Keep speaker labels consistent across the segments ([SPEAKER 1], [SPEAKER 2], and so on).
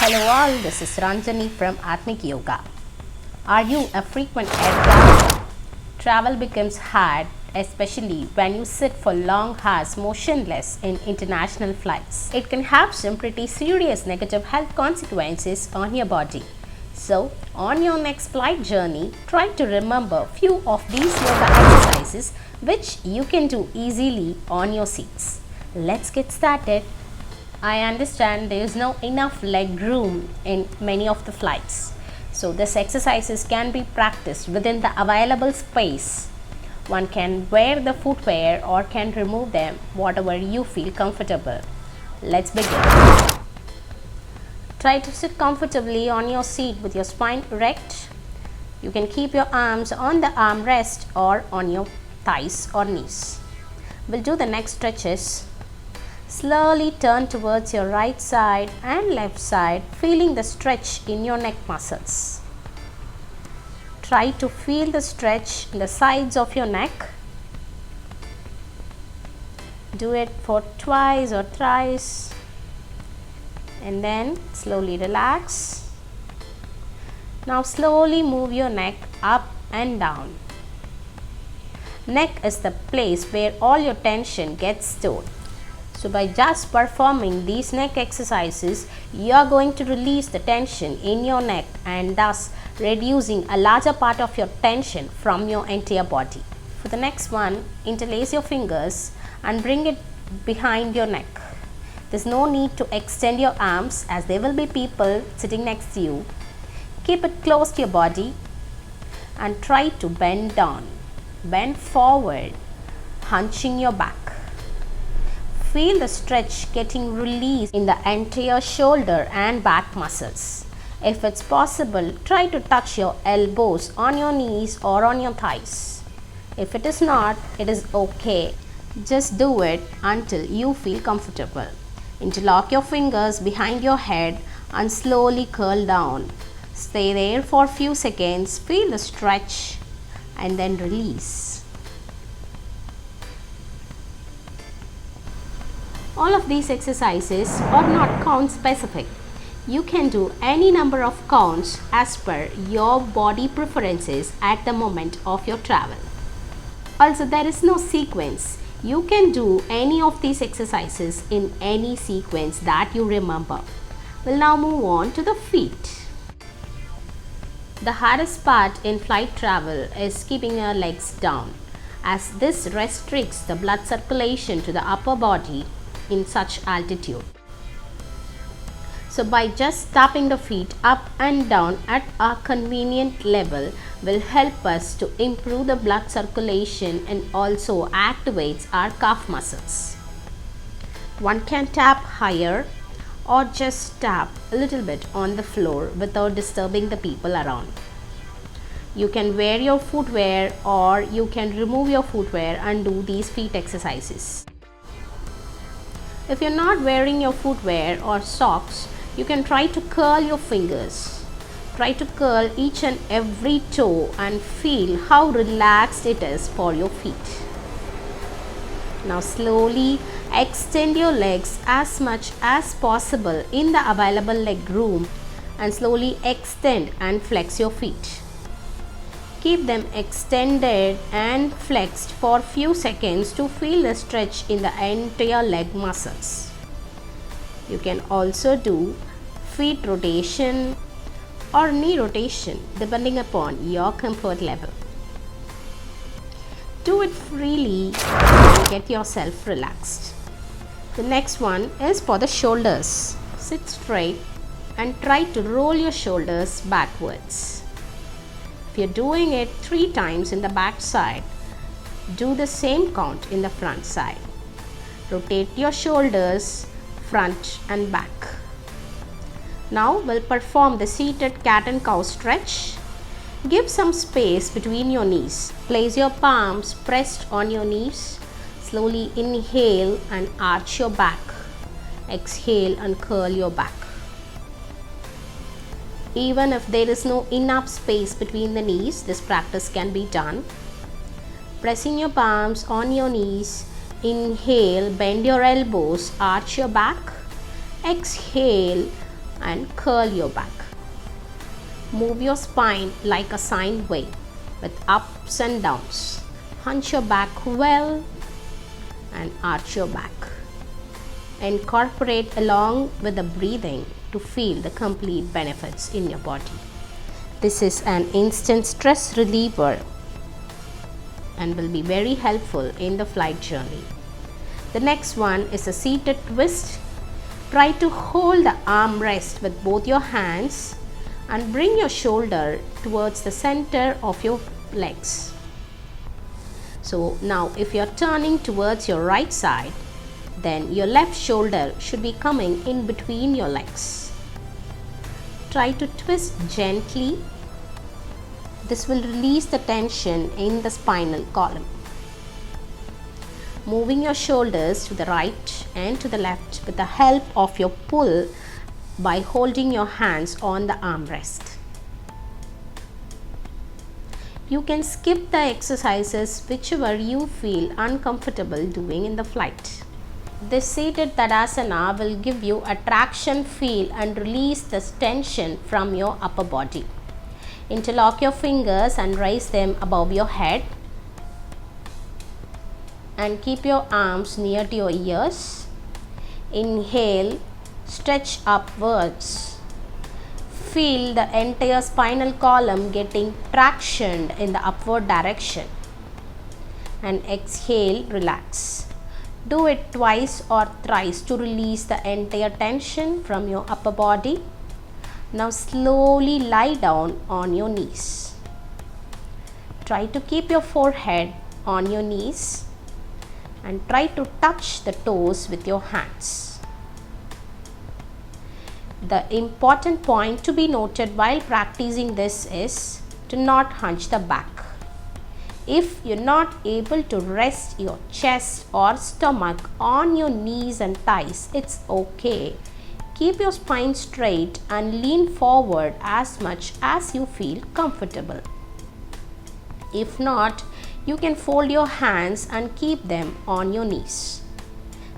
[SPEAKER 1] Hello all, this is Ranjani from Aathmik Yoga. Are you a frequent air traveler? Travel becomes hard, especially when you sit for long hours motionless in international flights. It can have some pretty serious negative health consequences on your body. So, on your next flight journey, try to remember few of these yoga exercises which you can do easily on your seats. Let's get started. I understand there is no enough leg room in many of the flights. So these exercises can be practiced within the available space. One can wear the footwear or can remove them, whatever you feel comfortable. Let's begin. Try to sit comfortably on your seat with your spine erect. You can keep your arms on the armrest or on your thighs or knees. We'll do the next stretches. Slowly turn towards your right side and left side, feeling the stretch in your neck muscles. Try to feel the stretch in the sides of your neck. Do it for twice or thrice. And then slowly relax. Now slowly move your neck up and down. Neck is the place where all your tension gets stored. So by just performing these neck exercises, you are going to release the tension in your neck and thus reducing a larger part of your tension from your entire body. For the next one, interlace your fingers and bring it behind your neck. There's no need to extend your arms as there will be people sitting next to you. Keep it close to your body and try to bend down. Bend forward, hunching your back. Feel the stretch getting released in the entire shoulder and back muscles. If it's possible, try to touch your elbows on your knees or on your thighs. If it is not, it is okay. Just do it until you feel comfortable. Interlock your fingers behind your head and slowly curl down. Stay there for a few seconds, feel the stretch and then release. All of these exercises are not count specific. You can do any number of counts as per your body preferences at the moment of your travel. Also, there is no sequence. You can do any of these exercises in any sequence that you remember. We'll now move on to the feet. The hardest part in flight travel is keeping your legs down, as this restricts the blood circulation to the upper body in such altitude. So by just tapping the feet up and down at a convenient level will help us to improve the blood circulation and also activates our calf muscles. One can tap higher or just tap a little bit on the floor without disturbing the people around. You can wear your footwear or you can remove your footwear and do these feet exercises. If you're not wearing your footwear or socks, you can try to curl your fingers. Try to curl each and every toe and feel how relaxed it is for your feet. Now slowly extend your legs as much as possible in the available leg room and slowly extend and flex your feet. Keep them extended and flexed for few seconds to feel the stretch in the entire leg muscles. You can also do feet rotation or knee rotation depending upon your comfort level. Do it freely and get yourself relaxed. The next one is for the shoulders. Sit straight and try to roll your shoulders backwards. If you're doing it 3 times in the back side, do the same count in the front side. Rotate your shoulders front and back. Now we'll perform the seated cat and cow stretch. Give some space between your knees. Place your palms pressed on your knees. Slowly inhale and arch your back. Exhale and curl your back. Even if there is no enough space between the knees, this practice can be done. Pressing your palms on your knees, inhale, bend your elbows, arch your back. Exhale, and curl your back. Move your spine like a sine wave with ups and downs. Hunch your back well and arch your back. Incorporate along with the breathing to feel the complete benefits in your body. This is an instant stress reliever and will be very helpful in the flight journey. The next one is a seated twist. Try to hold the armrest with both your hands and bring your shoulder towards the center of your legs. So now if you are turning towards your right side, then your left shoulder should be coming in between your legs. Try to twist gently. This will release the tension in the spinal column. Moving your shoulders to the right and to the left with the help of your pull by holding your hands on the armrest. You can skip the exercises whichever you feel uncomfortable doing in the flight. This seated Tadasana will give you a traction feel and release the tension from your upper body. Interlock your fingers and raise them above your head. And keep your arms near to your ears. Inhale, stretch upwards. Feel the entire spinal column getting traction in the upward direction. And exhale, relax. Do it twice or thrice to release the entire tension from your upper body. Now slowly lie down on your knees. Try to keep your forehead on your knees and try to touch the toes with your hands. The important point to be noted while practicing this is to not hunch the back. If you're not able to rest your chest or stomach on your knees and thighs, it's okay. Keep your spine straight and lean forward as much as you feel comfortable. If not, you can fold your hands and keep them on your knees.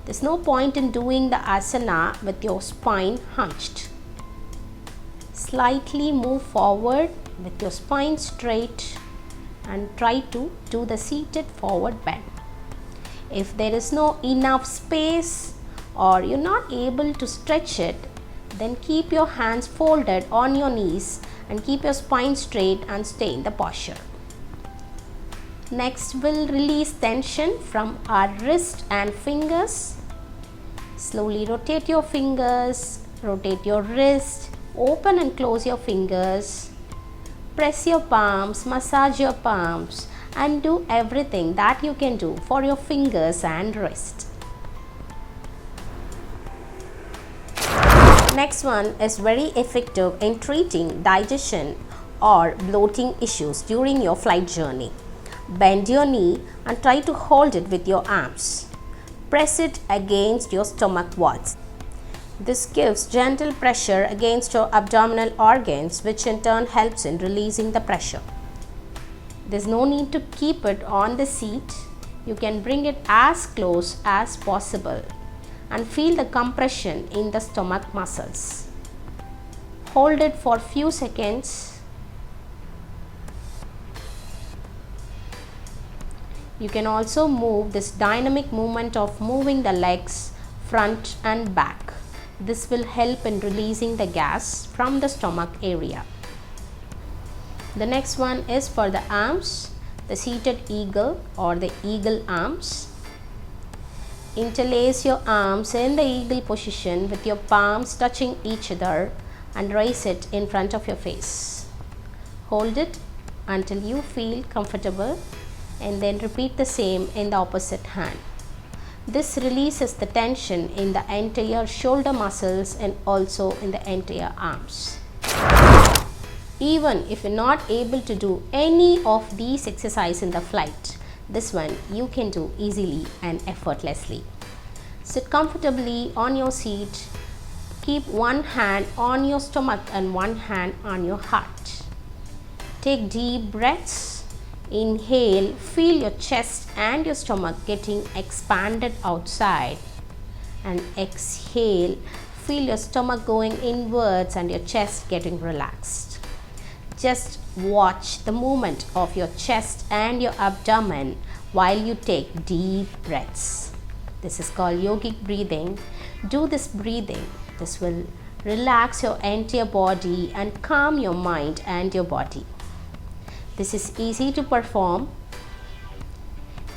[SPEAKER 1] There's no point in doing the asana with your spine hunched. Slightly move forward with your spine straight and try to do the seated forward bend. If there is no enough space or you're not able to stretch it, then keep your hands folded on your knees and keep your spine straight and stay in the posture. Next, we'll release tension from our wrist and fingers. Slowly rotate your fingers, rotate your wrist, open and close your fingers. Press your palms, massage your palms, and do everything that you can do for your fingers and wrist. Next one is very effective in treating digestion or bloating issues during your flight journey. Bend your knee and try to hold it with your arms. Press it against your stomach walls. This gives gentle pressure against your abdominal organs, which in turn helps in releasing the pressure. There's no need to keep it on the seat. You can bring it as close as possible and feel the compression in the stomach muscles. Hold it for few seconds. You can also move this dynamic movement of moving the legs front and back. This will help in releasing the gas from the stomach area. The next one is for the arms, the seated eagle or the eagle arms. Interlace your arms in the eagle position with your palms touching each other and raise it in front of your face. Hold it until you feel comfortable and then repeat the same in the opposite hand. This releases the tension in the entire shoulder muscles and also in the entire arms. Even if you're not able to do any of these exercises in the flight, this one you can do easily and effortlessly. Sit comfortably on your seat. Keep one hand on your stomach and one hand on your heart. Take deep breaths. Inhale, feel your chest and your stomach getting expanded outside. And exhale, Feel your stomach going inwards and your chest getting relaxed. Just watch the movement of your chest and your abdomen while you take deep breaths. This is called yogic breathing. Do this breathing. This will relax your entire body and calm your mind and your body. This is easy to perform.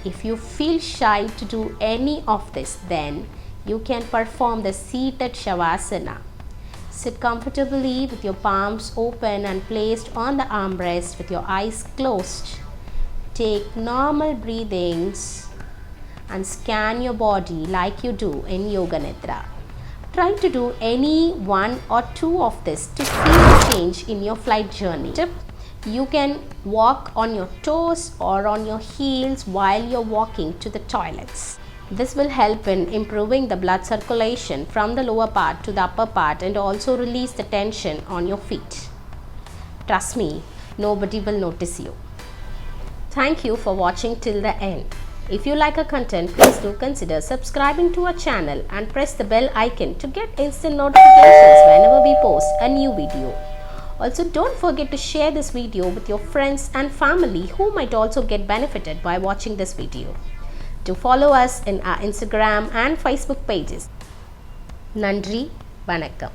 [SPEAKER 1] If you feel shy to do any of this, then you can perform the seated Shavasana. Sit comfortably with your palms open and placed on the armrest with your eyes closed. Take normal breathings and scan your body like you do in Yoga Nidra. Try to do any one or two of this to feel a change in your flight journey. Tip: you can walk on your toes or on your heels while you're walking to the toilets. This will help in improving the blood circulation from the lower part to the upper part and also release the tension on your feet. Trust me, nobody will notice you. Thank you for watching till the end. If you like our content, please do consider subscribing to our channel and press the bell icon to get instant notifications whenever we post a new video. Also, don't forget to share this video with your friends and family who might also get benefited by watching this video. To follow us in our Instagram and Facebook pages. Nandri, Vanakkam.